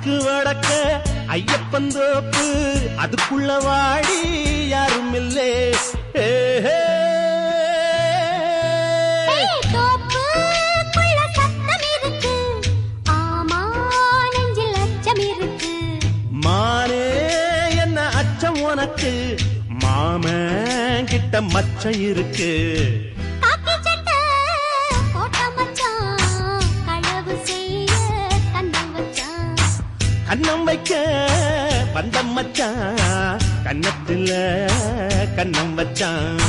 வடக்கு வடக்க ஐயப்பன் தோப்பு அதுக்குள்ள வாடி யாரும் இல்லே தோப்புக்குள்ள சத்தம் இருக்கு ஆமா நெஞ்சில் அச்சம் இருக்கு மானே என்ன அச்சம் உனக்கு மாமன் கிட்ட மச்சம் இருக்கு காக்கி சட்டை போட்ட மச்சான் களவு செய்ய கண்ணம் வச்சான் கண்ணம் வைக்க வந்த மச்சான் கண்ணத்துல கண்ணம் வச்சான்